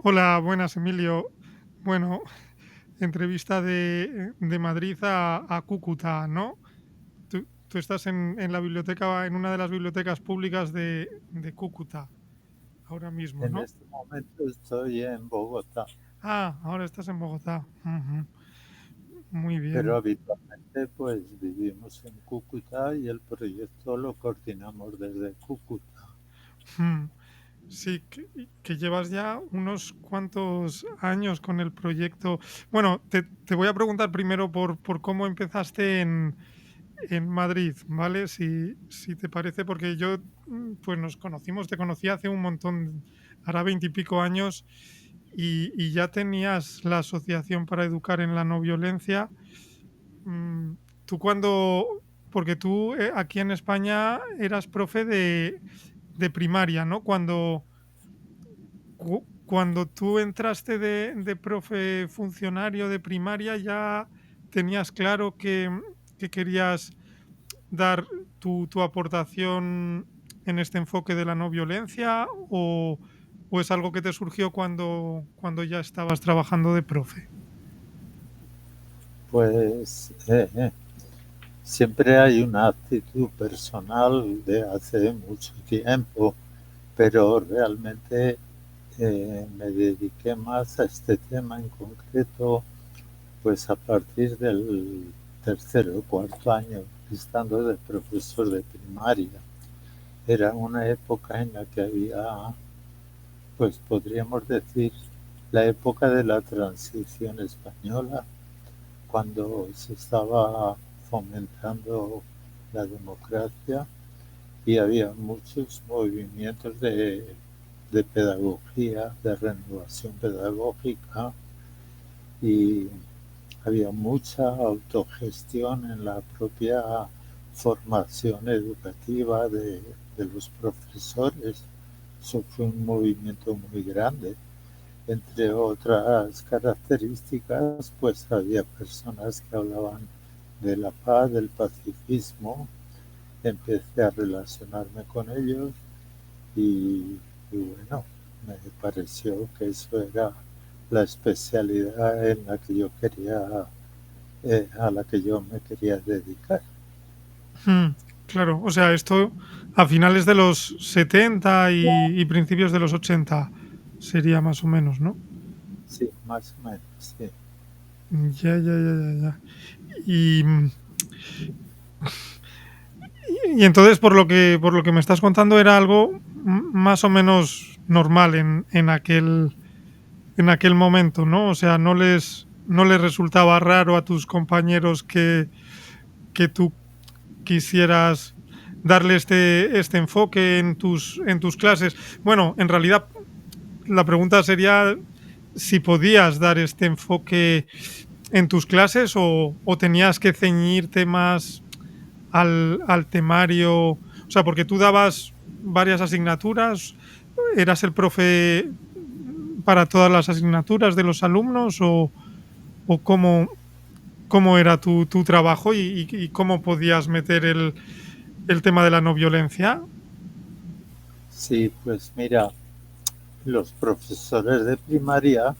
Hola, buenas, Emilio. Bueno, entrevista de Madrid a Cúcuta, ¿no? Tú estás en la biblioteca, en una de las bibliotecas públicas de Cúcuta, ahora mismo, En ¿no? este momento estoy en Bogotá, Ah, ahora estás en Bogotá. Ujú. Muy pero bien. habitualmente pues vivimos en Cúcuta y el proyecto lo coordinamos desde Cúcuta. Mm. Sí, que llevas ya unos cuantos años con el proyecto. Bueno, te voy a preguntar primero por cómo empezaste en Madrid, ¿vale? Si te parece, porque yo, pues nos conocimos, te conocí hace un montón, hará 20 y pico años, y ya tenías la Asociación para Educar en la No Violencia. Mm, Tú cuando, porque tú aquí en España eras profe de primaria, ¿no? Cuando tú entraste de profe funcionario de primaria, ya tenías claro que querías dar tu aportación en este enfoque de la no violencia o es algo que te surgió cuando ya estabas trabajando de profe? Pues siempre hay una actitud personal de hace mucho tiempo, pero realmente me dediqué más a este tema en concreto pues a partir del tercero o cuarto año, estando de profesor de primaria. Era una época en la que había, pues podríamos decir, la época de la transición española, cuando se estaba fomentando la democracia y había muchos movimientos de pedagogía, de renovación pedagógica y había mucha autogestión en la propia formación educativa de los profesores. Eso fue un movimiento muy grande. Entre otras características, pues había personas que hablaban de la paz, del pacifismo. Empecé a relacionarme con ellos y bueno, me pareció que eso era la especialidad en la que yo quería, a la que yo me quería dedicar. Mm, claro, o sea, esto a finales de los 70 y principios de los 80 sería más o menos, ¿no? Sí, más o menos, sí. Ya, ya, ya, ya, ya. Y, y entonces, por lo que me estás contando, era algo más o menos normal en aquel momento, ¿no? O sea, no les resultaba raro a tus compañeros que tú quisieras darle este enfoque en tus clases. Bueno, en realidad, la pregunta sería si podías dar este enfoque en tus clases o tenías que ceñirte más al temario. O sea, porque tú dabas varias asignaturas, eras el profe para todas las asignaturas de los alumnos o cómo era tu trabajo y cómo podías meter el tema de la no violencia. Sí, pues mira, los profesores de primaria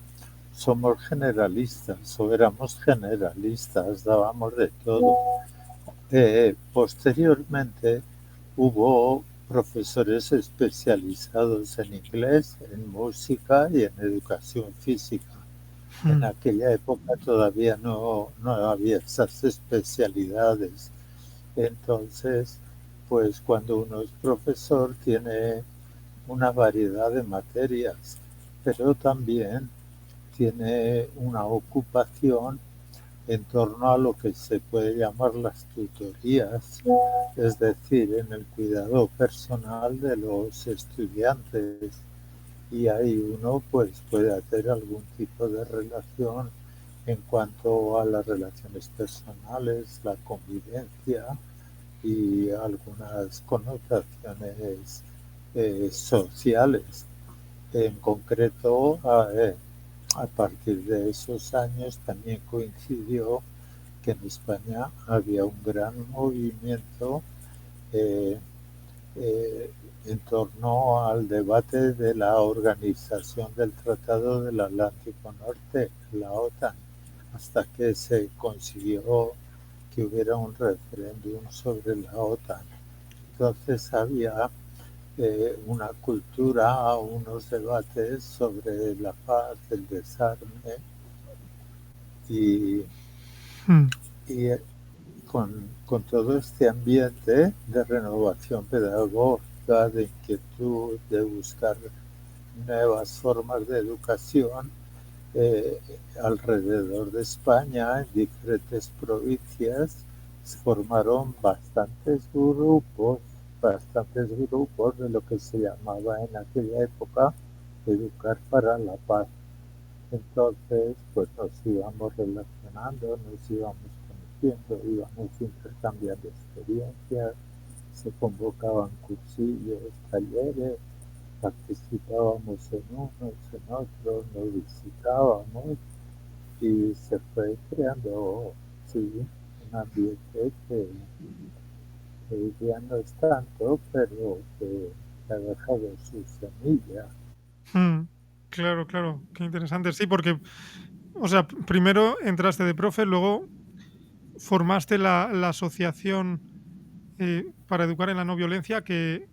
somos generalistas o éramos generalistas, dábamos de todo. Posteriormente hubo profesores especializados en inglés, en música y en educación física. En Mm, aquella época todavía no había esas especialidades. Entonces, pues cuando uno es profesor tiene una variedad de materias, pero también tiene una ocupación en torno a lo que se puede llamar las tutorías, es decir, en el cuidado personal de los estudiantes. Y ahí uno pues puede hacer algún tipo de relación en cuanto a las relaciones personales, la convivencia y algunas connotaciones sociales. En concreto, a partir de esos años también coincidió que en España había un gran movimiento eh, eh, en torno al debate de la organización del Tratado del Atlántico Norte, la OTAN, hasta que se consiguió que hubiera un referéndum sobre la OTAN. Entonces había una cultura, unos debates sobre la paz, el desarme y, Mm, y con todo este ambiente de renovación pedagógica, de inquietud, de buscar nuevas formas de educación eh, alrededor de España, en diferentes provincias, se formaron bastantes grupos de lo que se llamaba en aquella época Educar para la Paz. Entonces, pues nos íbamos relacionando, nos íbamos conociendo, íbamos intercambiando experiencias, se convocaban cursillos, talleres, participábamos en unos, en otros, nos visitábamos y se fue creando, sí, un ambiente que ya no es tanto, pero que ha dejado su semilla. mm. Claro, claro, qué interesante. Sí, porque, o sea, primero entraste de profe, luego formaste la asociación para educar en la no violencia que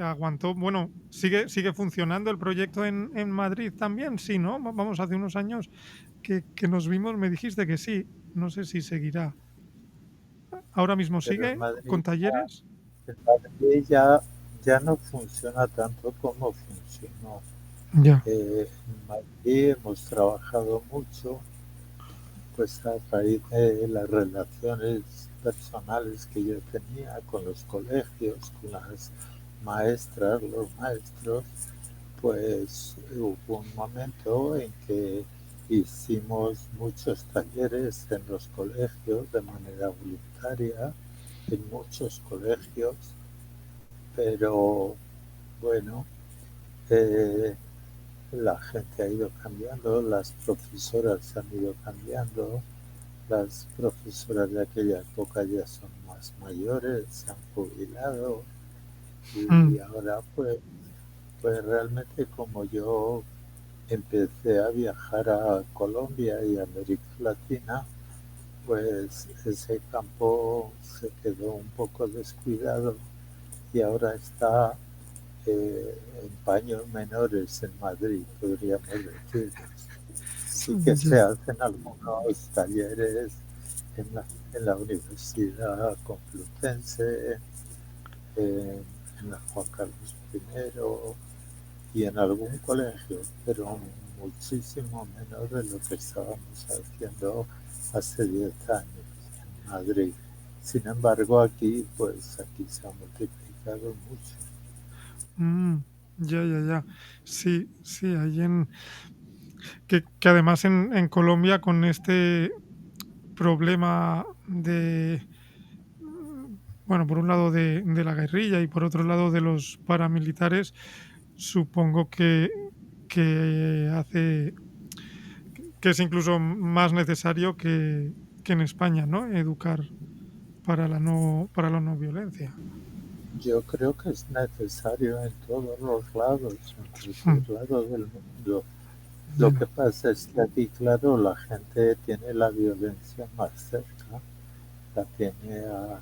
aguantó. Bueno, sigue funcionando el proyecto en Madrid también, sí, ¿no? Vamos, hace unos años que nos vimos, me dijiste que sí. No sé si seguirá. ¿Ahora mismo Pero sigue con talleres? En Madrid ya no funciona tanto como funcionó. Ya. En Madrid hemos trabajado mucho, pues a raíz de las relaciones personales que yo tenía con los colegios, con las maestras, los maestros, pues hubo un momento en que hicimos muchos talleres en los colegios de manera voluntaria, en muchos colegios, pero bueno, eh, la gente ha ido cambiando, las profesoras han ido cambiando, las profesoras de aquella época ya son más mayores, se han jubilado Mm, y ahora pues realmente como yo empecé a viajar a Colombia y América Latina, pues ese campo se quedó un poco descuidado y ahora está en paños menores en Madrid, podríamos decir. Sí que se ya. hacen algunos talleres en en la Universidad Complutense, en, en la Juan Carlos I y en algún colegio, pero muchísimo menos de lo que estábamos haciendo hace 10 años en Madrid. Sin embargo, aquí, pues aquí se ha multiplicado mucho. Mm, ya. Sí, sí, ahí que además en Colombia con este problema de, bueno, por un lado de la guerrilla y por otro lado de los paramilitares, supongo que hace que es incluso más necesario que en España, ¿no? Educar para la no violencia. Yo creo que es necesario en todos los lados, en Mm, cualquier lado del mundo. Lo que ya, pasa es que aquí, claro, la gente tiene la violencia más cerca, la tiene a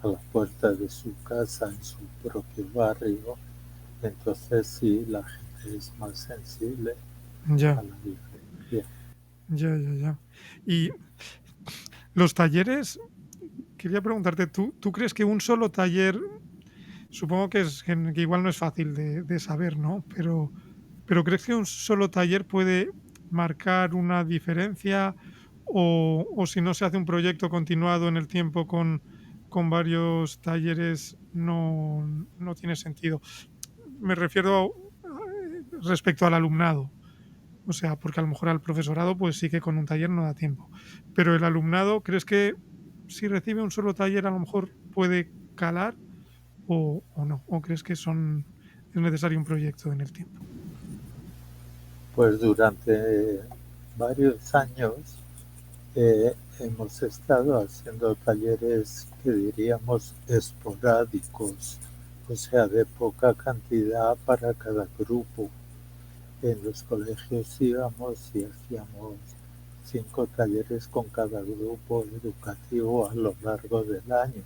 la puerta de su casa, en su propio barrio. Entonces sí, la gente es más sensible a ya, la violencia. ya. Y los talleres, quería preguntarte, ¿tú crees que un solo taller, supongo que igual no es fácil de saber, ¿no? Pero ¿crees que un solo taller puede marcar una diferencia o si no se hace un proyecto continuado en el tiempo con varios talleres no tiene sentido? Me refiero respecto al alumnado. O sea, porque a lo mejor al profesorado, pues sí que con un taller no da tiempo. Pero el alumnado, ¿crees que si recibe un solo taller a lo mejor puede calar o no? ¿O crees que es necesario un proyecto en el tiempo? Pues durante varios años hemos estado haciendo talleres que diríamos esporádicos, o sea, de poca cantidad para cada grupo. En los colegios íbamos y hacíamos 5 talleres con cada grupo educativo a lo largo del año.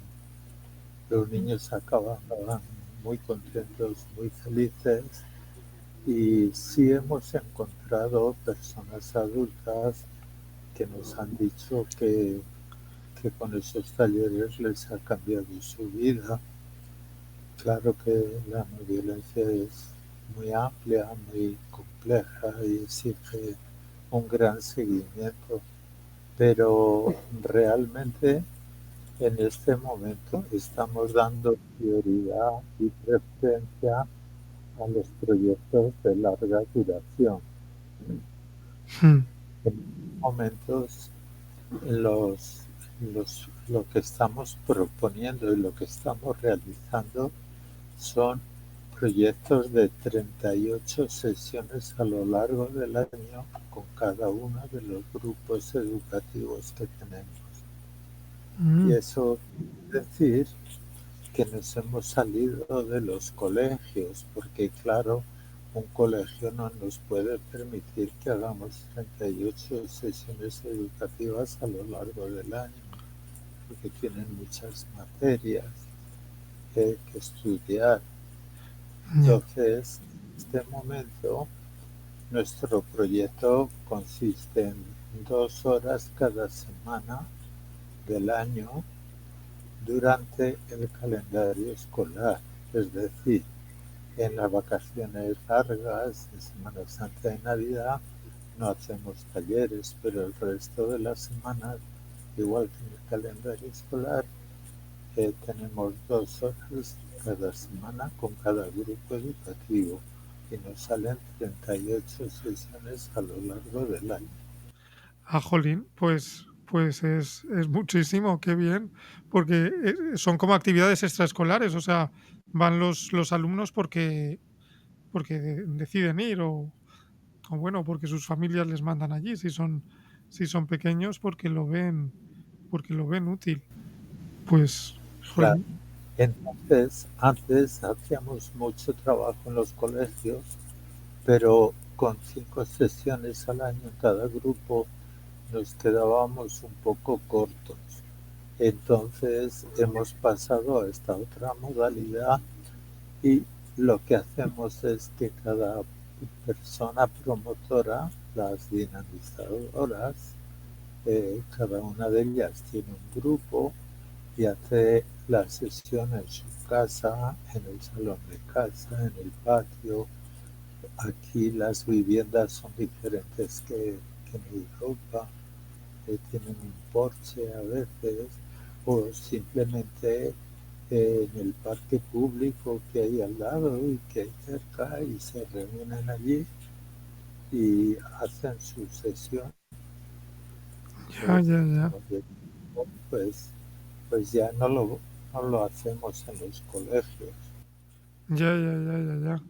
Los niños acababan muy contentos, muy felices, y sí hemos encontrado personas adultas que nos han dicho que con esos talleres les ha cambiado su vida. Claro que la no violencia es muy amplia, muy compleja y exige un gran seguimiento, pero realmente en este momento estamos dando prioridad y preferencia a los proyectos de larga duración. Mm. En estos momentos lo que estamos proponiendo y lo que estamos realizando son proyectos de 38 sesiones a lo largo del año con cada uno de los grupos educativos que tenemos. Y Mm. eso quiere decir que nos hemos salido de los colegios, porque claro, un colegio no nos puede permitir que hagamos 38 sesiones educativas a lo largo del año, porque tienen muchas materias que estudiar. Ya. Entonces, en este momento, nuestro proyecto consiste en 2 horas cada semana del año durante el calendario escolar, es decir, en las vacaciones largas, en Semana Santa y Navidad, no hacemos talleres, pero el resto de las semanas, igual que en el calendario escolar, tenemos 2 horas cada semana con cada grupo educativo y nos salen 38 sesiones a lo largo del año. Ah, jolín, pues es muchísimo, qué bien, porque, son como actividades extraescolares, o sea, van los alumnos porque deciden ir o bueno, porque sus familias les mandan allí, si son pequeños, porque lo ven útil. Pues, Claro. jolín. Entonces, antes hacíamos mucho trabajo en los colegios, pero con 5 sesiones al año en cada grupo nos quedábamos un poco cortos. Entonces hemos pasado a esta otra modalidad y lo que hacemos es que cada persona promotora, las dinamizadoras, cada una de ellas tiene un grupo y hace la sesión en su casa, en el salón de casa, en el patio. Aquí las viviendas son diferentes que en Europa, tienen un porche a veces, o simplemente en el parque público que hay al lado y que hay cerca, y se reúnen allí y hacen su sesión. Ya, Pues, ya, ya. pues, pues ya no lo hacemos en los colegios. Ya, ya, ya, ya, ya.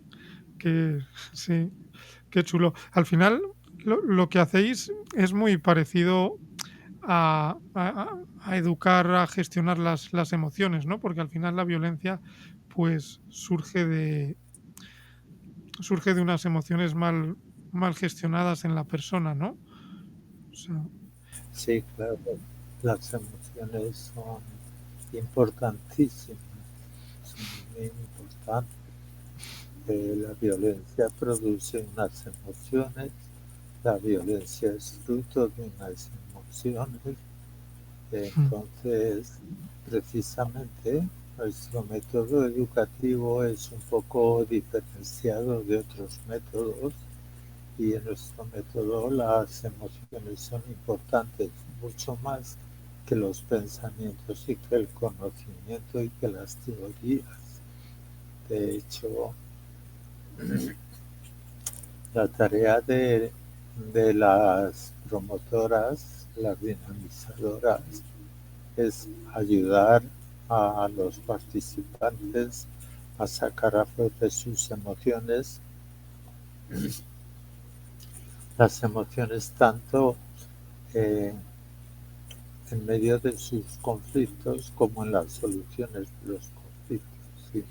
Que sí, qué chulo. Al final, lo que hacéis es muy parecido a educar, a gestionar las emociones, ¿no? Porque al final la violencia, pues, surge de unas emociones mal gestionadas en la persona, ¿no? O sea, Sí, claro, las emociones son importantísimas, son muy importantes. La violencia produce unas emociones, la violencia es fruto de unas emociones. mm, Entonces, precisamente, nuestro método educativo es un poco diferenciado de otros métodos, y en nuestro método las emociones son importantes, mucho más que los pensamientos y que el conocimiento y que las teorías. De hecho, la tarea de las promotoras, las dinamizadoras, es ayudar a los participantes a sacar a flote sus emociones, las emociones tanto eh, en medio de sus conflictos como en las soluciones de los conflictos. Sí.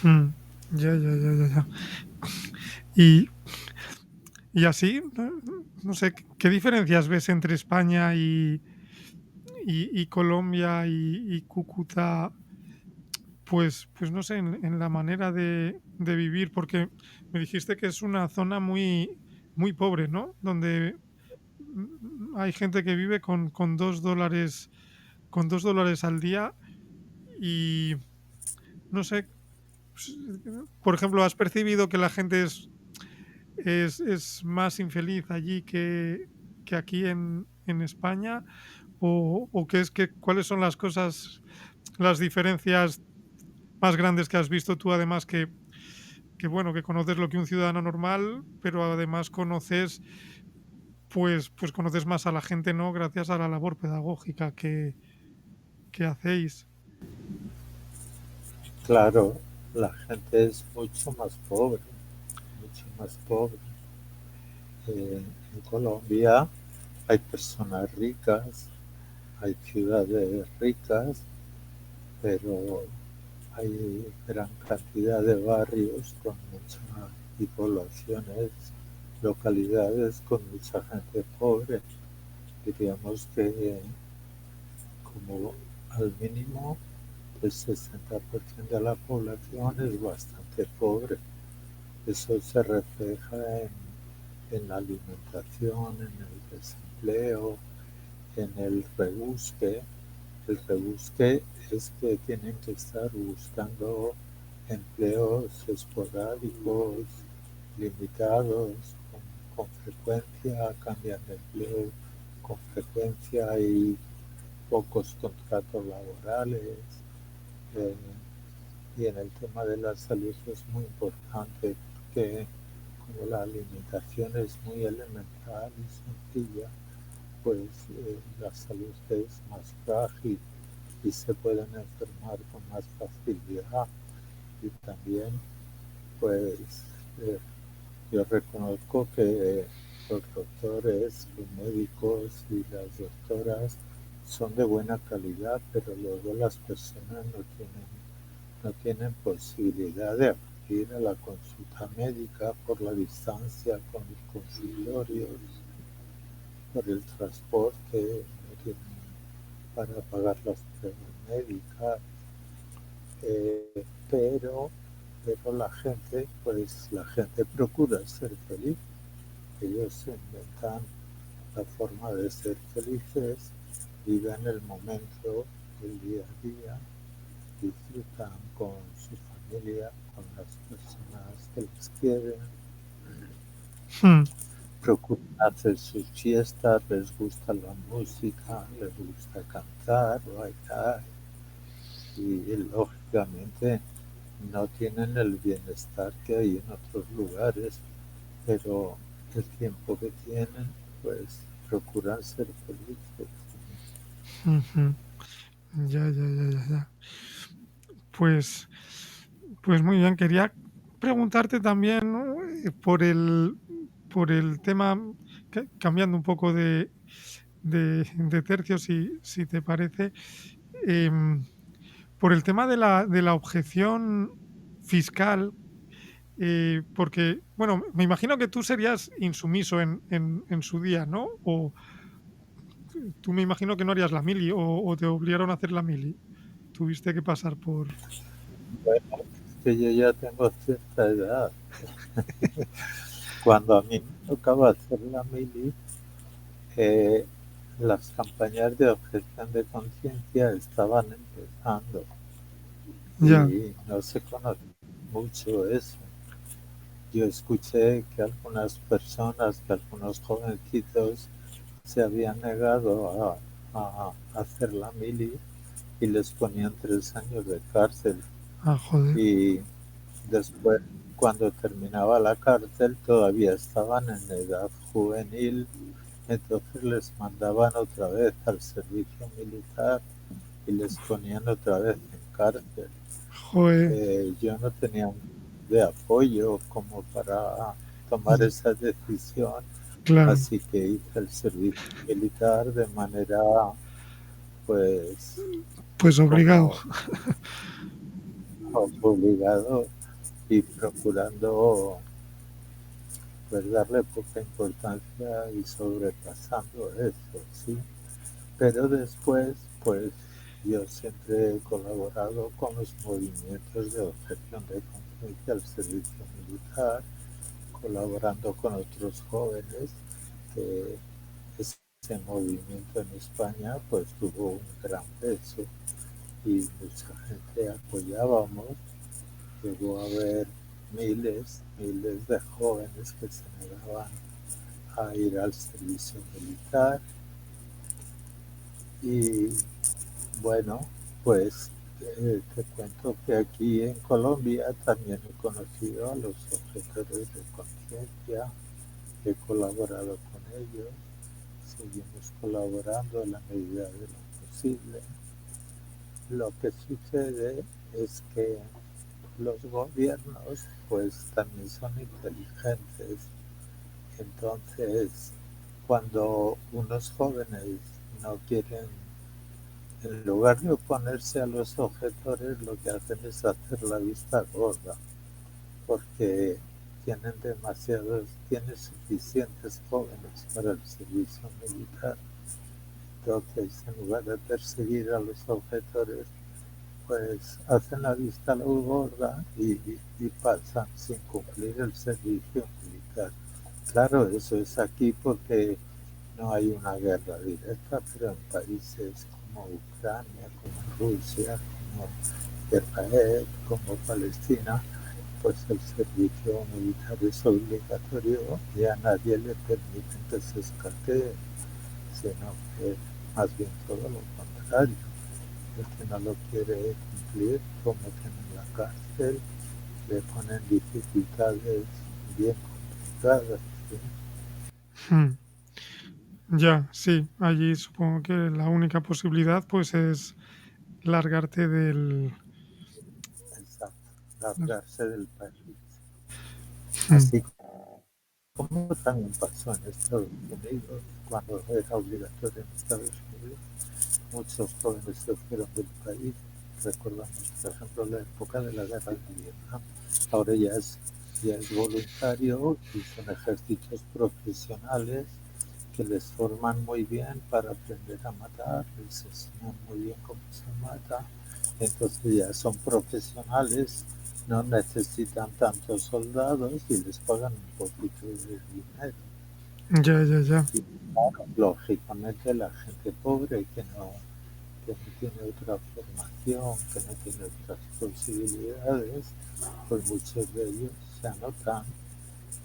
Mm, ya, ya, ya, ya, ya. Y, y así, no, no sé, ¿qué diferencias ves entre España y Colombia y Cúcuta? Pues no sé, en la manera de vivir, porque me dijiste que es una zona muy, muy pobre, ¿no? Donde hay gente que vive con $2 al día y no sé, pues, por ejemplo, ¿has percibido que la gente es más infeliz allí que aquí en España? ¿O qué es cuáles son las cosas, las diferencias más grandes que has visto tú, además que bueno, que conoces lo que un ciudadano normal, pero además conoces, pues conoces más a la gente, ¿no? Gracias a la labor pedagógica que hacéis. Claro, la gente es mucho más pobre, mucho más pobre. En Colombia hay personas ricas, hay ciudades ricas, pero hay gran cantidad de barrios con mucha y poblaciones, localidades con mucha gente pobre. Diríamos que como al mínimo el 60% de la población es bastante pobre. Eso se refleja en la alimentación, en el desempleo, en el rebusque. El rebusque es que tienen que estar buscando empleos esporádicos, limitados, con frecuencia, cambian de empleo con frecuencia y pocos contratos laborales. eh, y en el tema de la salud es muy importante porque como la alimentación es muy elemental y sencilla, pues la salud es más frágil y se pueden enfermar con más facilidad. Y también, pues, eh, yo reconozco que los doctores, los médicos y las doctoras son de buena calidad, pero luego las personas no tienen posibilidad de acudir a la consulta médica por la distancia con los consultorios, por el transporte, no tienen para pagar las pruebas médicas, pero, pero la gente procura ser feliz. Ellos se inventan la forma de ser felices, viven el momento, el día a día, disfrutan con su familia, con las personas que les quieren, Mm, procuran hacer sus fiestas, les gusta la música, les gusta cantar, bailar y lógicamente no tienen el bienestar que hay en otros lugares, pero el tiempo que tienen, pues procuran ser felices. ujú. Ya, ya, ya, ya, ya. Pues, pues muy bien. Quería preguntarte también, ¿no? Por el tema, cambiando un poco de tercio, si te parece, em, por el tema de la objeción fiscal, porque, bueno, me imagino que tú serías insumiso en su día, ¿no? O tú me imagino que no harías la mili o te obligaron a hacer la mili. Tuviste que pasar por... Bueno, es que yo ya tengo cierta edad. Cuando a mí me tocaba hacer la mili, eh, las campañas de objeción de conciencia estaban empezando Ya, y no se conoce mucho eso. Yo escuché que algunas personas, que algunos jovencitos se habían negado a hacer la mili y les ponían 3 años de cárcel. joder, Y después, cuando terminaba la cárcel, todavía estaban en edad juvenil, entonces les mandaban otra vez al servicio militar y les ponían otra vez en cárcel. joder, Yo no tenía de apoyo como para tomar esa decisión, claro, así que hice el servicio militar de manera, pues, pues obligado. como obligado y procurando pues darle poca importancia y sobrepasando eso, ¿sí? Pero después, pues yo siempre he colaborado con los movimientos de objeción de conciencia al servicio militar, colaborando con otros jóvenes, que ese movimiento en España pues tuvo un gran peso y mucha gente apoyábamos. Llegó a haber miles de jóvenes que se negaban a ir al servicio militar y bueno, pues te cuento que aquí en Colombia también he conocido a los objetores de conciencia, he colaborado con ellos, seguimos colaborando en la medida de lo posible. Lo que sucede es que los gobiernos pues también son inteligentes, entonces cuando unos jóvenes no quieren, en lugar de oponerse a los objetores, lo que hacen es hacer la vista gorda, porque tienen suficientes jóvenes para el servicio militar. Entonces, en lugar de perseguir a los objetores, pues hacen la vista gorda y pasan sin cumplir el servicio militar. Claro, eso es aquí porque no hay una guerra directa, pero en países como Ucrania, como Rusia, como Israel, como Palestina, pues el servicio militar es obligatorio y a nadie le permiten que se escapee, sino que más bien todo lo contrario. El que no lo quiere cumplir, lo meten en la cárcel, le ponen dificultades bien complicadas, ¿sí? Hmm. Ya, sí, allí supongo que la única posibilidad pues es largarte del... Exacto, largarse del país. Hmm. Así como también pasó en Estados Unidos, cuando era obligatorio en Estados Unidos, muchos jóvenes se fueron del país. Recordamos, por ejemplo, la época de la guerra de Vietnam. Ahora ya es voluntario y son ejércitos profesionales que les forman muy bien para aprender a matar, les enseñan muy bien cómo se mata, entonces ya son profesionales, no necesitan tantos soldados y les pagan un poquito de dinero. Ya, ya, ya. Y claro, lógicamente la gente pobre que no tiene otra formación, que no tiene otras posibilidades, pues muchos de ellos se anotan,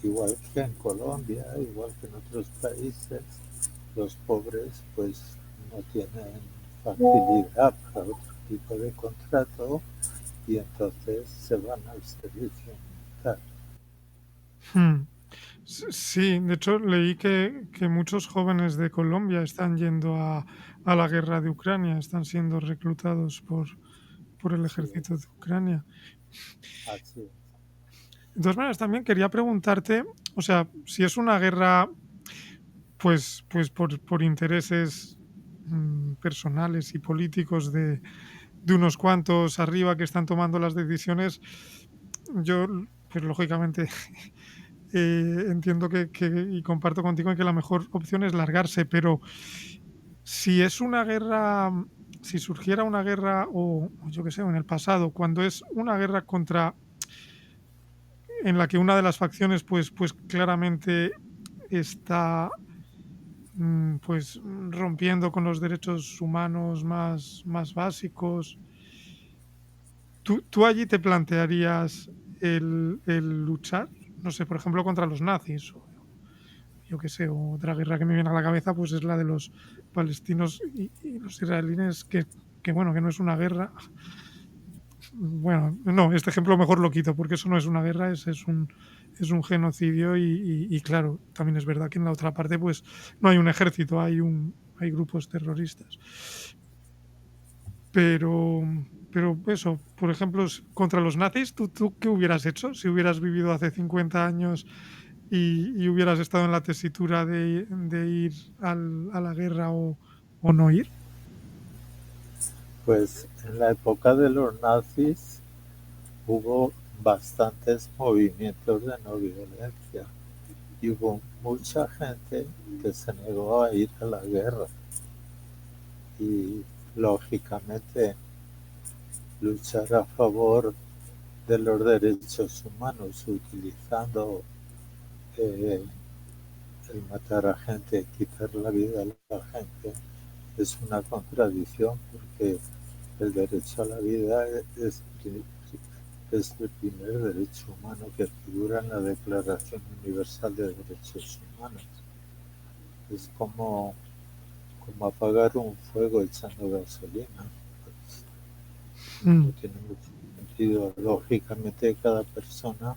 igual que en Colombia, igual que en otros países, los pobres pues no tienen facilidad para otro tipo de contrato y entonces se van al servicio militar. Hmm. Sí, de hecho leí que muchos jóvenes de Colombia están yendo a la guerra de Ucrania, están siendo reclutados por el Sí, ejército de Ucrania. así es. De todas maneras, también quería preguntarte, o sea, si es una guerra, pues por intereses personales y políticos de unos cuantos arriba que están tomando las decisiones, yo, pues lógicamente, entiendo y comparto contigo en que la mejor opción es largarse, pero si es una guerra, si surgiera una guerra o yo qué sé, o en el pasado, cuando es una guerra contra en la que una de las facciones pues claramente está rompiendo con los derechos humanos más básicos. ¿Tú allí te plantearías el luchar? No sé, por ejemplo, contra los nazis, o yo qué sé, o otra guerra que me viene a la cabeza, pues es la de los palestinos y los israelíes, que bueno, que no es una guerra. Bueno, no, este ejemplo mejor lo quito, porque eso no es una guerra, es un genocidio y claro, también es verdad que en la otra parte pues no hay un ejército, hay grupos terroristas. Pero, pero eso, por ejemplo, contra los nazis, ¿tú qué hubieras hecho si hubieras vivido hace 50 años y hubieras estado en la tesitura de ir a la guerra o no ir? Pues en la época de los nazis hubo bastantes movimientos de no violencia y hubo mucha gente que se negó a ir a la guerra y lógicamente luchar a favor de los derechos humanos utilizando eh, el matar a gente, quitar la vida a la gente, es una contradicción porque el derecho a la vida es el primer derecho humano que figura en la Declaración Universal de Derechos Humanos. Es como apagar un fuego echando gasolina. Pues, no tiene mucho sentido. Lógicamente, cada persona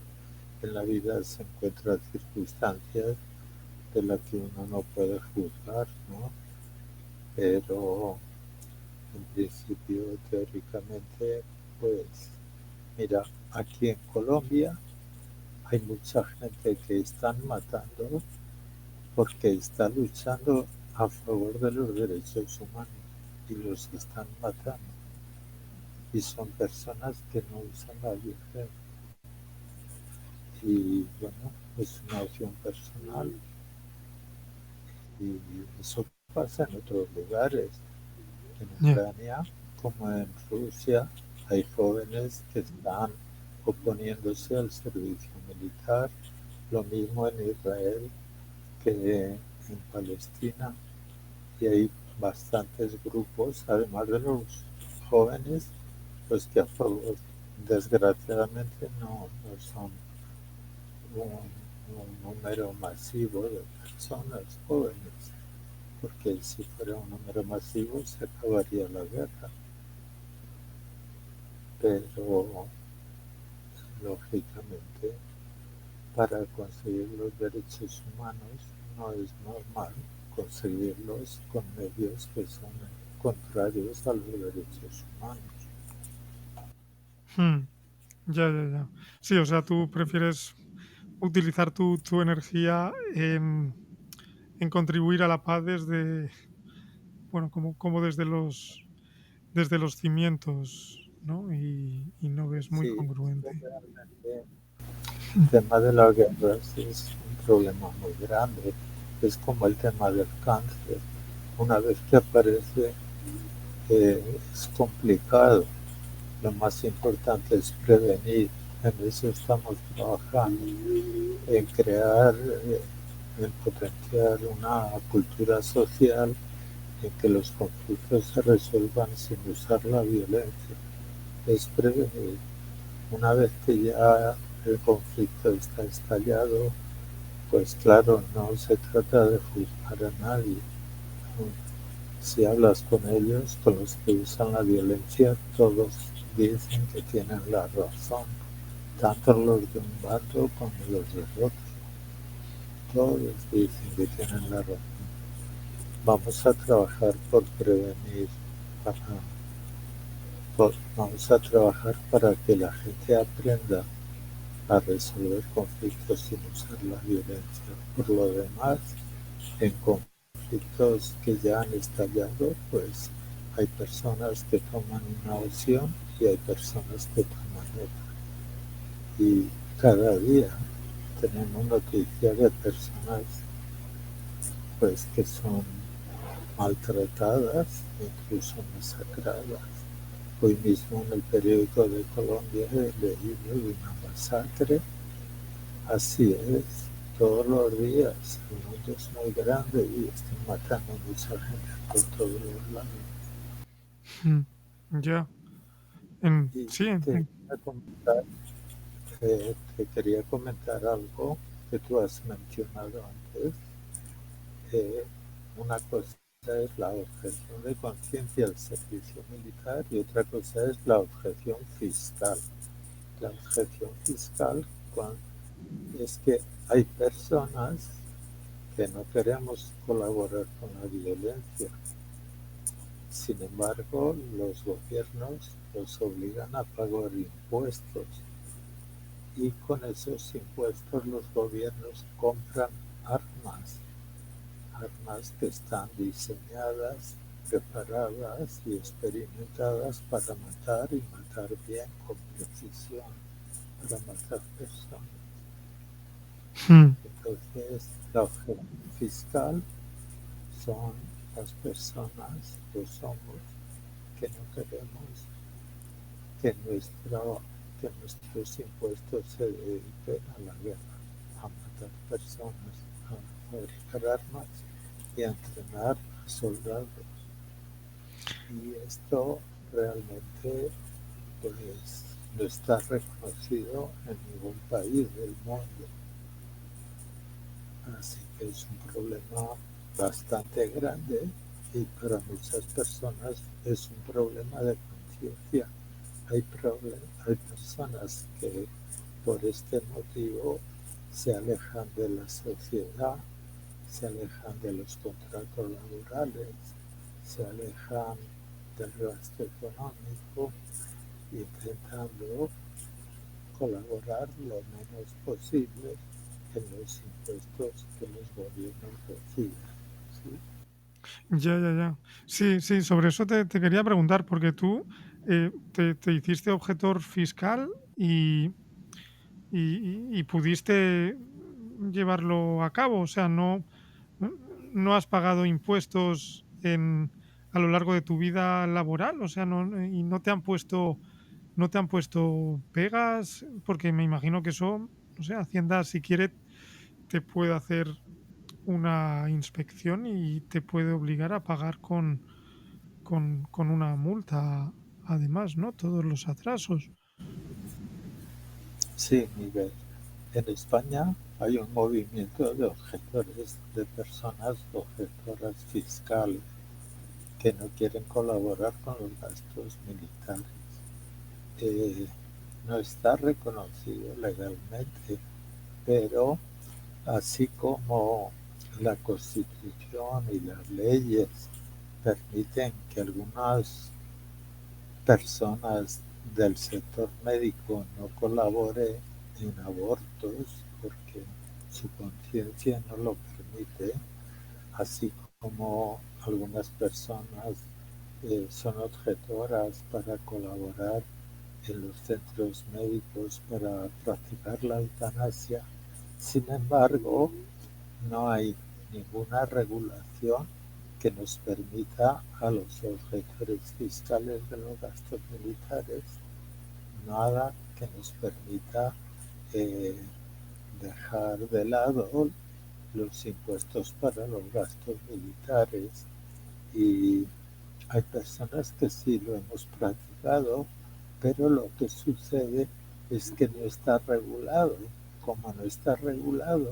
en la vida se encuentra circunstancias de las que uno no puede juzgar, ¿no? Pero en principio, teóricamente, pues mira, aquí en Colombia hay mucha gente que están matando porque está luchando a favor de los derechos humanos y los están matando. Y son personas que no usan la violencia. Y bueno, es una opción personal y eso pasa en otros lugares. En Ya. Ucrania, como en Rusia, hay jóvenes que están oponiéndose al servicio militar. Lo mismo en Israel que en Palestina. Y hay bastantes grupos, además de los jóvenes, pues que a favor, desgraciadamente no son un número masivo de personas jóvenes, porque si fuera un número masivo se acabaría la guerra. Pero lógicamente para conseguir los derechos humanos no es normal conseguirlos con medios que son contrarios a los derechos humanos. Mm. Ya, ya, ya. Sí, o sea, tú prefieres utilizar tu energía en contribuir a la paz desde, bueno, como desde los cimientos, ¿no? Y no ves muy Sí, congruente. realmente el tema de las guerras es un problema muy grande. Es como el tema del cáncer. Una vez que aparece, es complicado. Lo más importante es prevenir. En eso estamos trabajando, en crear, en potenciar una cultura social en que los conflictos se resuelvan sin usar la violencia. Es prevenir. Una vez que ya el conflicto está estallado, pues claro, no se trata de juzgar a nadie. Si hablas con ellos, con los que usan la violencia, todos dicen que tienen la razón, tanto los de un bando como los del otro. Todos dicen que tienen la razón. Vamos a trabajar por prevenir, para, vamos a trabajar para que la gente aprenda a resolver conflictos sin usar la violencia. Por lo demás, en conflictos que ya han estallado, pues hay personas que toman una opción y hay personas que toman otra. Y cada día tenemos noticias de personas pues que son maltratadas, incluso masacradas. Hoy mismo en el periódico de Colombia he leído de una masacre. Así es, todos los días. El mundo es muy grande y están matando a mucha gente por todos los lados. Mm. Ya. Y Sí, te quería comentar algo que tú has mencionado antes. Eh, una cosa es la objeción de conciencia al servicio militar y otra cosa es la objeción fiscal. La objeción fiscal es que hay personas que no queremos colaborar con la violencia. Sin embargo, los gobiernos los obligan a pagar impuestos y con esos impuestos los gobiernos compran armas, armas que están diseñadas, preparadas y experimentadas para matar y matar bien con precisión. para matar personas. Mm. Entonces, la objeción fiscal son las personas, los homos, que no queremos que, que nuestros impuestos se dediquen a la guerra, a matar personas, a fabricar armas y a entrenar a soldados. Y esto realmente pues, no está reconocido en ningún país del mundo. Así que es un problema bastante grande y para muchas personas es un problema de conciencia. Hay personas que por este motivo se alejan de la sociedad, se alejan de los contratos laborales, se alejan del gasto económico, intentando colaborar lo menos posible en los impuestos que los gobiernos reciben. ¿Sí? Ya, ya, ya. Sí, sí, sobre eso te quería preguntar, porque tú te hiciste objetor fiscal y pudiste llevarlo a cabo. O sea, no has pagado impuestos a lo largo de tu vida laboral. O sea, y no te han puesto pegas, porque me imagino que eso, no sé, Hacienda, si quiere, te puede hacer una inspección y te puede obligar a pagar con una multa, además, ¿no? Todos los atrasos. Sí, Miguel. En España hay un movimiento de objetores, de personas objetoras fiscales que no quieren colaborar con los gastos militares. No está reconocido legalmente, pero así como la Constitución y las leyes permiten que algunas personas del sector médico no colaboren en abortos porque su conciencia no lo permite, así como algunas personas son objetoras para colaborar en los centros médicos para practicar la eutanasia. Sin embargo, no hay ninguna regulación que nos permita a los objetores fiscales de los gastos militares, nada que nos permita eh, dejar de lado los impuestos para los gastos militares. Y hay personas que sí lo hemos practicado, pero lo que sucede es que no está regulado. Como no está regulado,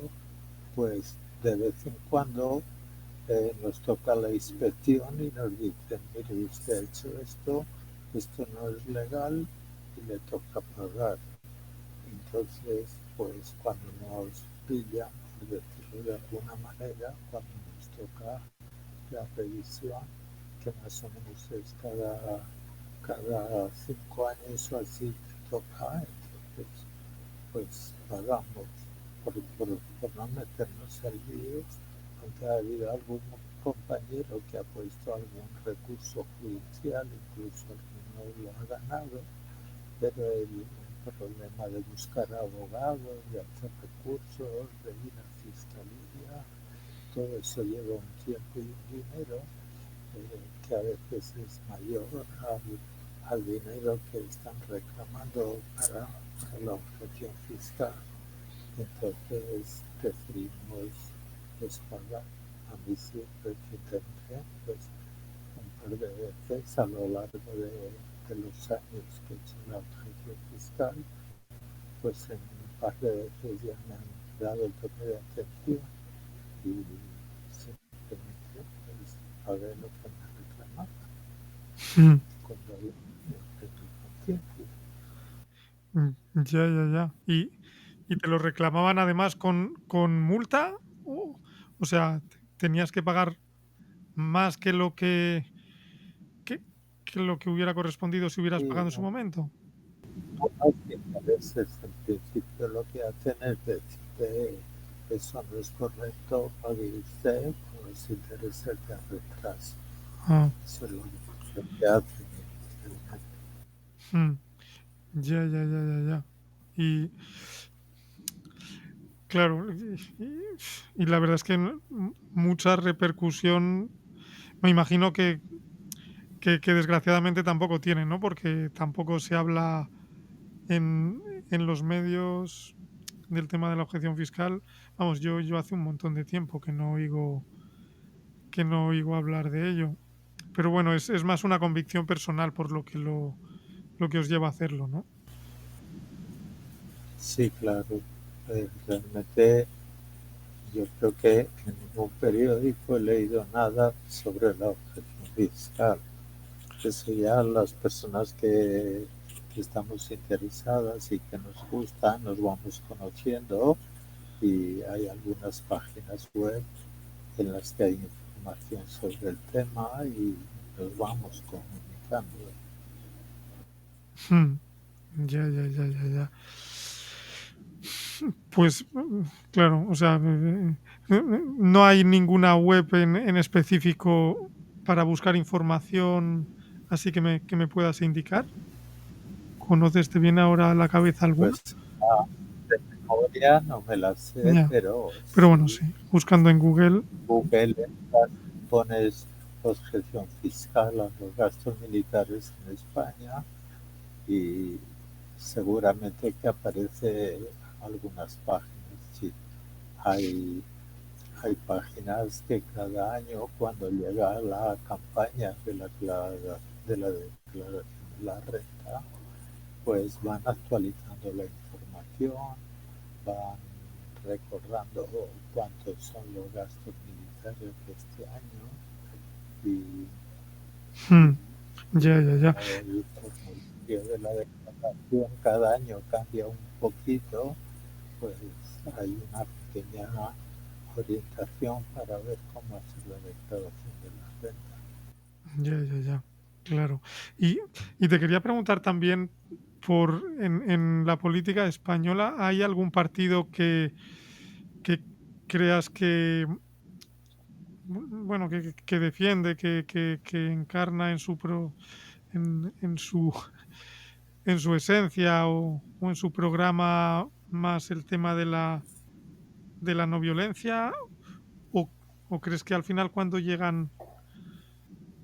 pues de vez en cuando nos toca la inspección y nos dicen, mire, usted ha hecho esto no es legal y le toca pagar. Entonces, pues cuando nos pillan, por decirlo de alguna manera, cuando nos toca la revisión, que más o menos es cada 5 años o así te toca, entonces pues pagamos por no meternos en líos, aunque ha habido algún compañero que ha puesto algún recurso judicial, incluso alguno lo ha ganado, pero el problema de buscar abogados, de hacer recursos, de ir a fiscalía, todo eso lleva un tiempo y un dinero que a veces es mayor al dinero que están reclamando para la objeción fiscal. Entonces preferimos pues pagar. A mí siempre que intenté pues un par de veces a lo largo de los años que he hecho la objeción fiscal, pues en un par de veces ya me han dado el toque de atención y simplemente pues pagué lo que me reclamaban Mm. cuando hay una conciencia. Ya, ya, ya. ¿Y te lo reclamaban además con multa? O sea, ¿tenías que pagar más que lo que hubiera correspondido si hubieras Y pagado en su momento? a veces en principio lo que hacen es decirte eso no es correcto, pague usted con los intereses de retraso. Ah, Eso es lo que hacen inicialmente. mm, ya, ya, ya, ya, ya. Y claro, y la verdad es que mucha repercusión, me imagino que desgraciadamente tampoco tiene, ¿no? Porque tampoco se habla en, en los medios del tema de la objeción fiscal. Vamos, yo hace un montón de tiempo que no oigo hablar de ello. Pero bueno, es más una convicción personal por lo que os lleva a hacerlo, ¿no? Sí, claro. Realmente yo creo que en ningún periódico he leído nada sobre la objeción fiscal. Eso ya las personas que estamos interesadas y que nos gustan, nos vamos conociendo y hay algunas páginas web en las que hay información sobre el tema y nos vamos comunicando. Hmm. Ya, ya, ya, ya, ya. Pues claro, o sea, no hay ninguna web en específico para buscar información así que me puedas indicar. ¿Conoces, te viene ahora a la cabeza alguna? Pues de memoria no me la sé, Ya, pero pero bueno, sí sí, buscando en Google. Google pones objeción fiscal a los gastos militares en España y seguramente que aparece algunas páginas. Sí. Hay, hay páginas que cada año cuando llega la campaña de la declaración de la renta, pues van actualizando la información, van recordando cuántos son los gastos militares de este año y Hmm. Ya, ya, ya. como el formulario de la declaración cada año cambia un poquito, pues hay una pequeña orientación para ver cómo hacer la declaración de la renta. Ya, ya, ya. Claro. Y, y te quería preguntar también en la política española, ¿hay algún partido que creas que bueno, que defiende, que encarna en su en su en su esencia o en su programa más el tema de la no violencia? ¿O, o crees que al final cuando llegan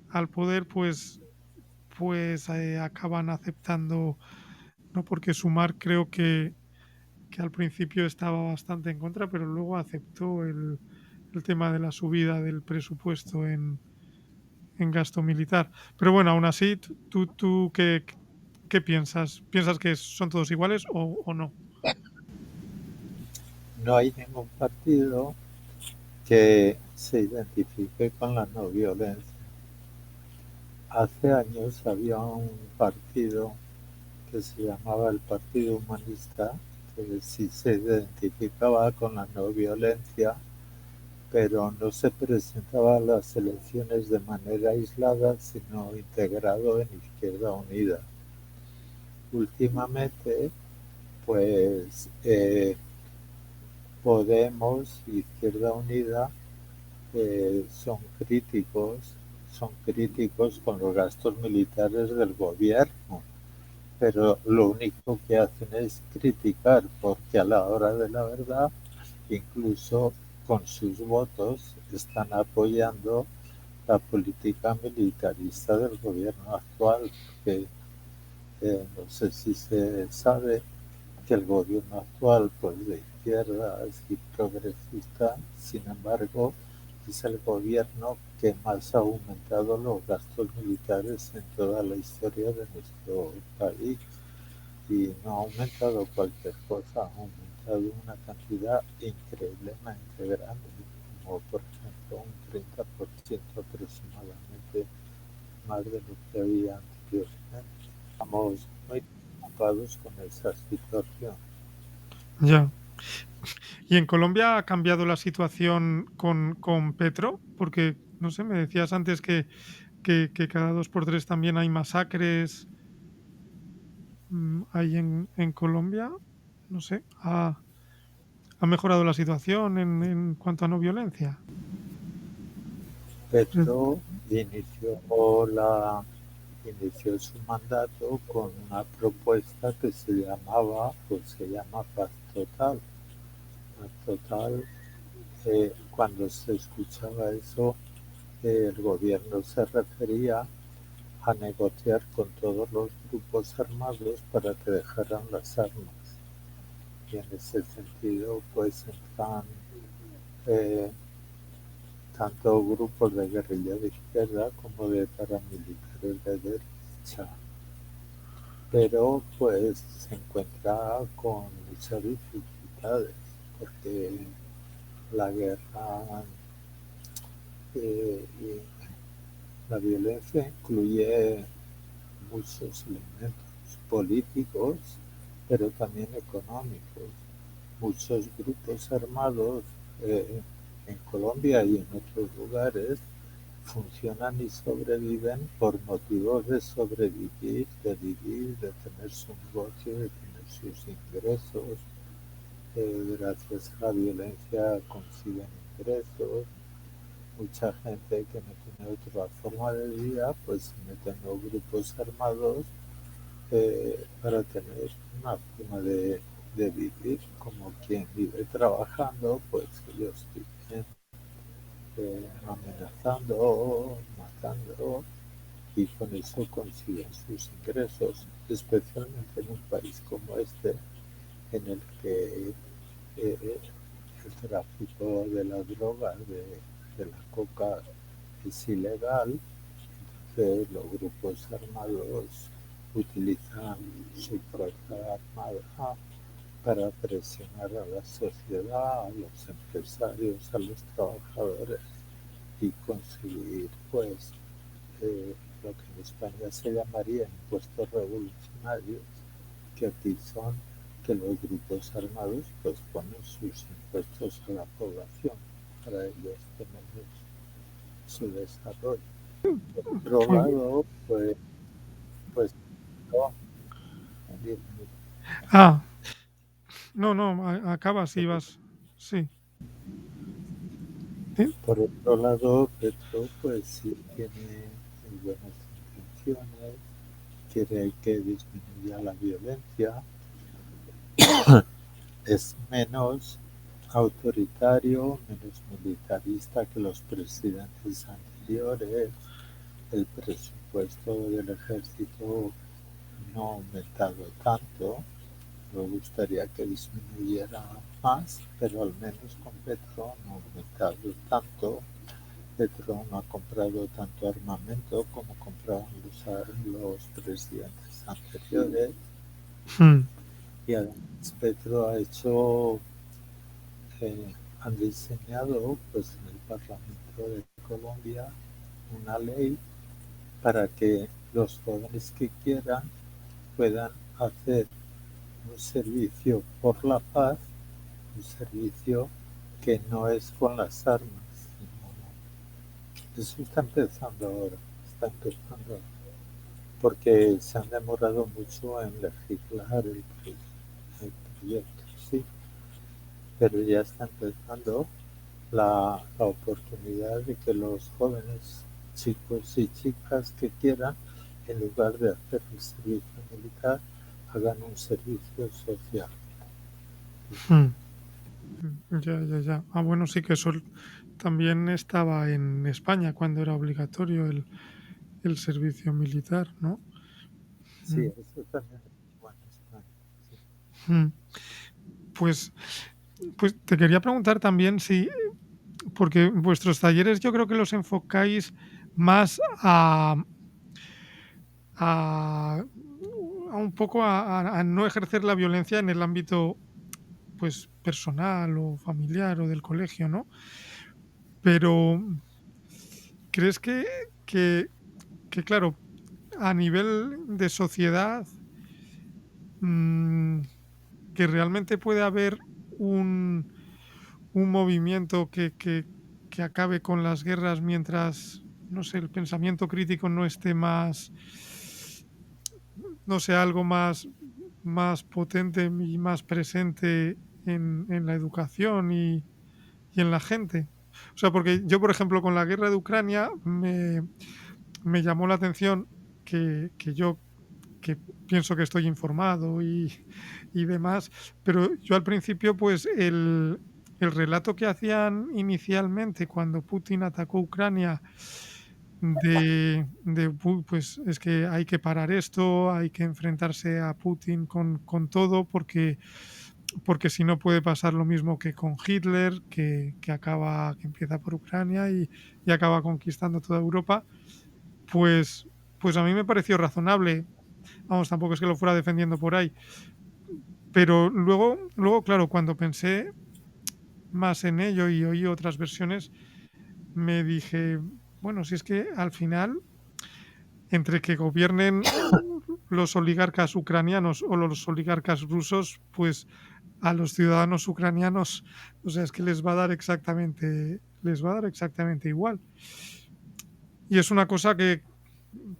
al poder, pues acaban aceptando, ¿no? Porque Sumar creo que al principio estaba bastante en contra, pero luego aceptó el tema de la subida del presupuesto en gasto militar. Pero bueno, aún así, ¿tú qué piensas? ¿Piensas que son todos iguales o no? No hay ningún partido que se identifique con la no violencia. Hace años había un partido que se llamaba el Partido Humanista, que sí se identificaba con la no violencia, pero no se presentaba a las elecciones de manera aislada, sino integrado en Izquierda Unida. Últimamente, pues Podemos, Izquierda Unida, son críticos con los gastos militares del gobierno, pero lo único que hacen es criticar, porque a la hora de la verdad, incluso con sus votos, están apoyando la política militarista del gobierno actual, porque no sé si se sabe que el gobierno actual, pues de izquierdas y progresista, sin embargo, es el gobierno que más ha aumentado los gastos militares en toda la historia de nuestro país. Y no ha aumentado cualquier cosa, ha aumentado una cantidad increíblemente grande, como por ejemplo un 30% aproximadamente más de lo que había anteriormente. Estamos muy preocupados con esa situación. Ya. ¿Y en Colombia ha cambiado la situación con Petro? Porque, no sé, me decías antes que cada dos por tres también hay masacres ahí en Colombia. No sé, ¿ha mejorado la situación en cuanto a no violencia? Re- Petro inició la inició su mandato con una propuesta que se llamaba, pues se llama Paz Total. Paz Total, cuando se escuchaba eso, el gobierno se refería a negociar con todos los grupos armados para que dejaran las armas. Y en ese sentido, pues entran eh, tanto grupos de guerrilla de izquierda como de paramilitares de derecha. Pero pues se encuentra con muchas dificultades porque la guerra y la violencia incluye muchos elementos políticos, pero también económicos. Muchos grupos armados en Colombia y en otros lugares funcionan y sobreviven por motivos de sobrevivir, de vivir, de tener su negocio, de tener sus ingresos. Gracias a la violencia consiguen ingresos. Mucha gente que no tiene otra forma de vida, pues se mete en los grupos armados para tener una forma de vivir como quien vive trabajando, pues ellos viven amenazando, matando y con eso consiguen sus ingresos, especialmente en un país como este, en el que el tráfico de la droga, de la coca, es ilegal. Entonces los grupos armados utilizan su fuerza armada para presionar a la sociedad, a los empresarios, a los trabajadores y conseguir pues lo que en España se llamaría impuestos revolucionarios, que aquí son que los grupos armados pues ponen sus impuestos a la población para ellos tener su desarrollo. Por otro Pues, lado, pues no, ah, no, no, acaba si vas. Sí. ¿Sí? por otro lado, Petro pues sí tiene muy buenas intenciones, quiere que disminuya la violencia, es menos autoritario, menos militarista que los presidentes anteriores. El presupuesto del ejército no ha aumentado tanto. Me gustaría que disminuyera más, pero al menos con Petro no ha aumentado tanto. Petro no ha comprado tanto armamento como compraban los presidentes anteriores. Mm, Y además Petro ha hecho, han diseñado pues en el Parlamento de Colombia una ley para que los jóvenes que quieran puedan hacer un servicio por la paz, un servicio que no es con las armas, sino eso está empezando ahora, está empezando ahora, porque se han demorado mucho en legislar el proyecto, sí, pero ya está empezando la oportunidad de que los jóvenes chicos y chicas que quieran, en lugar de hacer el servicio militar, hagan un servicio social. mm, ya, ya, ya. Ah, bueno, sí que eso también estaba en España cuando era obligatorio el servicio militar, ¿no? Sí, Mm, eso también es bueno en España. Sí. mm. Pues, pues te quería preguntar también si, porque vuestros talleres yo creo que los enfocáis más a, a un poco a no ejercer la violencia en el ámbito pues personal o familiar o del colegio, ¿no? Pero ¿crees que, que claro, a nivel de sociedad, mm, que realmente puede haber un, un movimiento que acabe con las guerras mientras, no sé, el pensamiento crítico no esté más, no sé, algo más, más potente y más presente en la educación y en la gente? O sea, porque yo, por ejemplo, con la guerra de Ucrania me llamó la atención. que yo que pienso que estoy informado y demás, pero yo al principio, pues el relato que hacían inicialmente cuando Putin atacó Ucrania pues es que hay que parar esto, hay que enfrentarse a Putin con todo, porque si no puede pasar lo mismo que con Hitler, que empieza por Ucrania y acaba conquistando toda Europa, pues, pues a mí me pareció razonable. Vamos, tampoco es que lo fuera defendiendo por ahí. Pero luego, claro, cuando pensé más en ello y oí otras versiones, me dije, bueno, si es que al final, entre que gobiernen los oligarcas ucranianos o los oligarcas rusos, pues a los ciudadanos ucranianos, o sea, es que les va a dar exactamente igual. Y es una cosa que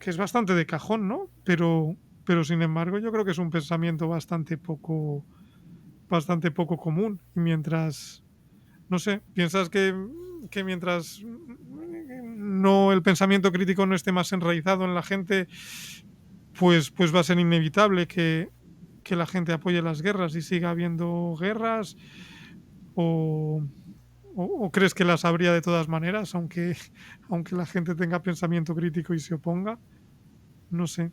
es bastante de cajón, ¿no? Pero sin embargo, yo creo que es un pensamiento bastante poco común. Y mientras, no sé, piensas que mientras no el pensamiento crítico no esté más enraizado en la gente, pues va a ser inevitable que la gente apoye las guerras y siga habiendo guerras, o, o crees que las habría de todas maneras, aunque la gente tenga pensamiento crítico y se oponga. No sé.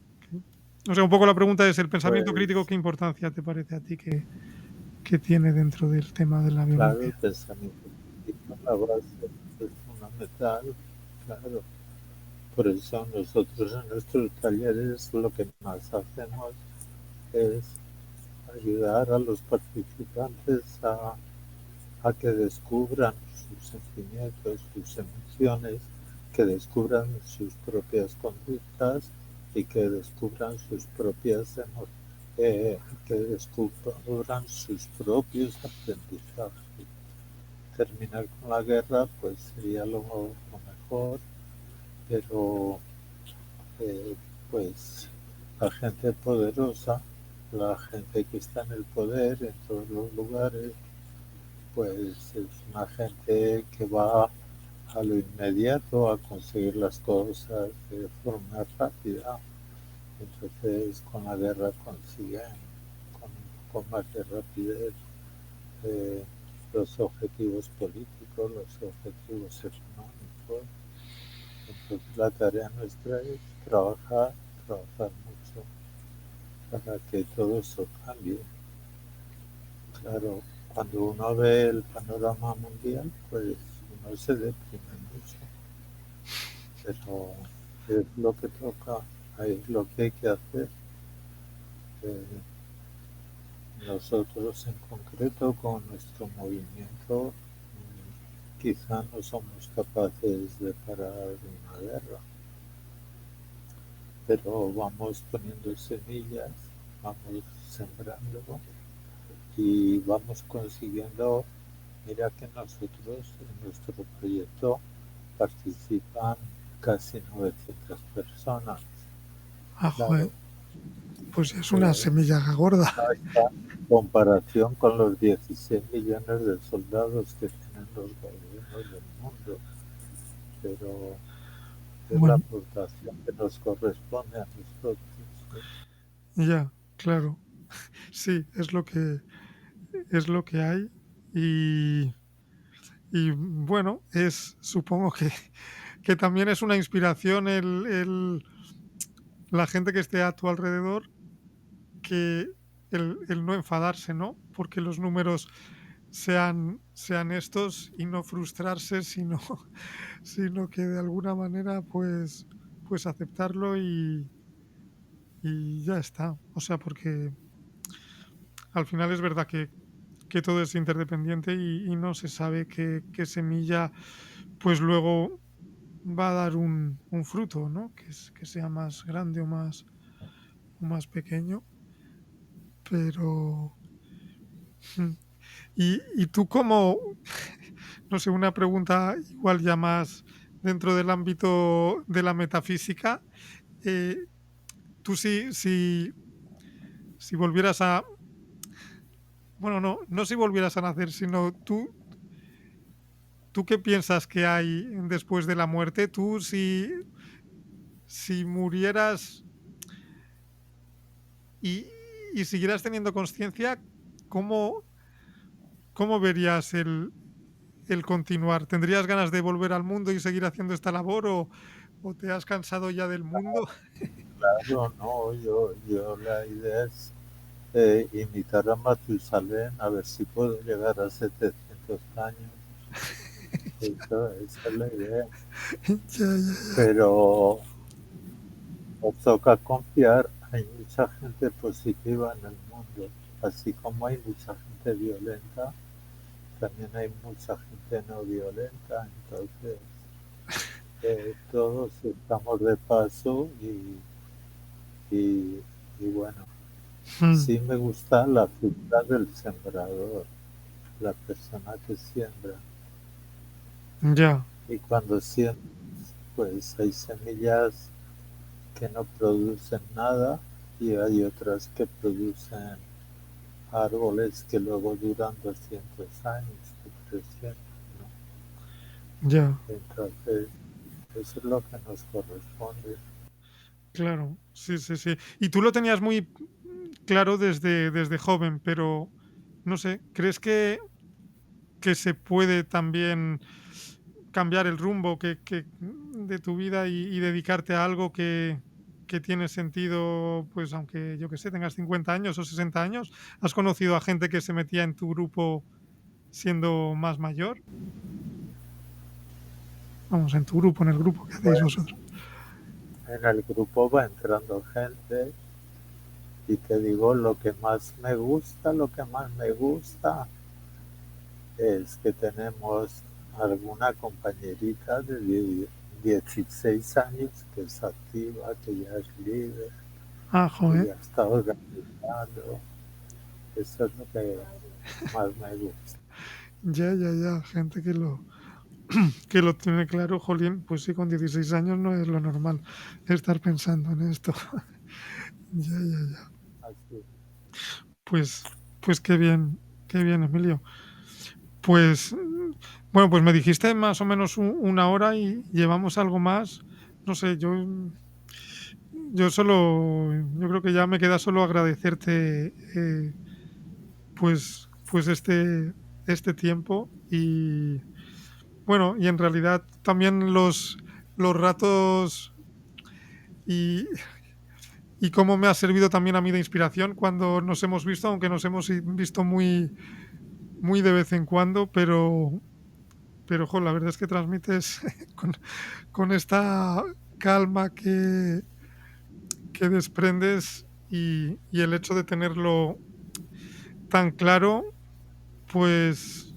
O sea, un poco la pregunta es, ¿el pensamiento crítico Pues qué importancia te parece a ti que tiene dentro del tema de la claro, el violencia? pensamiento crítico, la base es fundamental, claro. Por eso nosotros en nuestros talleres lo que más hacemos es ayudar a los participantes a que descubran sus sentimientos, sus emociones, que descubran sus propias conductas y que descubran sus propias que descubran sus propios aprendizajes. Terminar con la guerra pues sería lo mejor, pero eh, pues la gente poderosa, la gente que está en el poder en todos los lugares, pues es una gente que va a lo inmediato a conseguir las cosas de forma rápida. Entonces con la guerra consiguen con un poco más de rapidez eh, los objetivos políticos, los objetivos económicos. Entonces la tarea nuestra es trabajar mucho para que todo eso cambie. Claro, cuando uno ve el panorama mundial, pues uno se deprime mucho, pero es lo que toca, es lo que hay que hacer. Eh, Nosotros en concreto con nuestro movimiento quizá no somos capaces de parar una guerra, pero vamos poniendo semillas, vamos sembrando y vamos consiguiendo. Mira que nosotros en nuestro proyecto participan casi 900 personas. Ah, joder, Claro, pues es una eh, semilla gorda. no está en comparación con los 16 millones de soldados que tienen los gobiernos del mundo, pero es la Bueno, aportación que nos corresponde a nosotros. ¿Sí? ya, claro. Sí, es lo que hay. Y, y bueno, supongo que también es una inspiración la gente que esté a tu alrededor, que el no enfadarse, ¿no? Porque los números sean estos y no frustrarse, sino que de alguna manera, pues aceptarlo y ya está. O sea, porque al final es verdad que todo es interdependiente y no se sabe qué semilla, pues luego va a dar un fruto, ¿no? Que sea más grande o más pequeño. Pero, mm, y tú como, no sé, una pregunta igual ya más dentro del ámbito de la metafísica, eh, tú si volvieras a, bueno, no si volvieras a nacer, sino tú qué piensas que hay después de la muerte, tú si murieras y, y siguieras teniendo conciencia, ¿cómo, cómo verías el continuar? ¿Tendrías ganas de volver al mundo y seguir haciendo esta labor o te has cansado ya del mundo? Claro, no, yo la idea es imitar a Matusalén, a ver si puedo llegar a 700 años. Esa es la idea. Ya, ya, Pero nos toca confiar, hay mucha gente positiva en el mundo, así como hay mucha gente violenta, también hay mucha gente no violenta, entonces todos estamos de paso y, y bueno, ya. sí me gusta la figura del sembrador, la persona que siembra, Ya, y cuando siembras, pues hay semillas que no producen nada y hay otras que producen árboles que luego duran 200 años, 300, ya, ¿no? Entonces, eso es lo que nos corresponde. claro. Sí, sí, sí. Y tú lo tenías muy claro desde joven, pero no sé, ¿crees que se puede también cambiar el rumbo de tu vida y dedicarte a algo que tiene sentido, pues aunque yo que sé, tengas 50 años o 60 años? ¿Has conocido a gente que se metía en tu grupo siendo más mayor? Vamos, en tu grupo, en el grupo que hacéis Pues vosotros. en el grupo va entrando gente y te digo, lo que más me gusta es que tenemos alguna compañerita de 16 años que es activa, que ya es líder, Ah, que joder. ya está organizando. Eso es lo que más me gusta. Ya, ya, ya. Gente que lo tiene claro, jolín, pues sí, con 16 años no es lo normal estar pensando en esto. Ya, ya, ya. Así. Pues, pues qué bien, Emilio. Pues, bueno, pues me dijiste más o menos una hora y llevamos algo más. No sé, yo creo que ya me queda solo agradecerte, pues este tiempo y, bueno, y en realidad también los ratos y, y cómo me ha servido también a mí de inspiración cuando nos hemos visto, aunque nos hemos visto muy de vez en cuando, pero jo, la verdad es que transmites con esta calma que desprendes y el hecho de tenerlo tan claro, pues,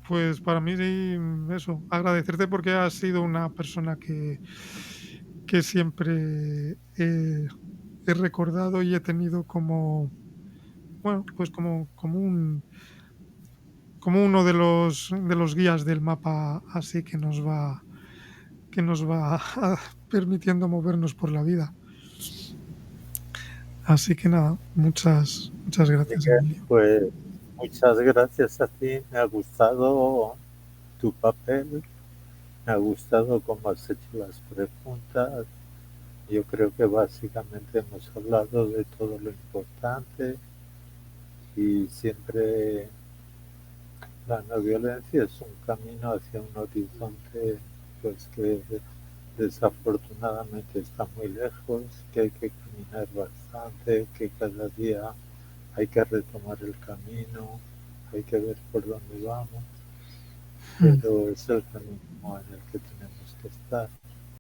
pues para mí sí, eso, agradecerte porque has sido una persona que siempre he recordado y he tenido como, bueno, pues como uno de los guías del mapa así que nos va permitiendo movernos por la vida. Así que nada, muchas gracias, Miguel, Emilio. pues muchas gracias a ti. Me ha gustado tu papel, me ha gustado cómo has hecho las preguntas. Yo creo que básicamente hemos hablado de todo lo importante y siempre la no violencia es un camino hacia un horizonte pues que desafortunadamente está muy lejos, que hay que caminar bastante, que cada día hay que retomar el camino, hay que ver por dónde vamos, Mm, pero es el camino en el que tenemos que estar.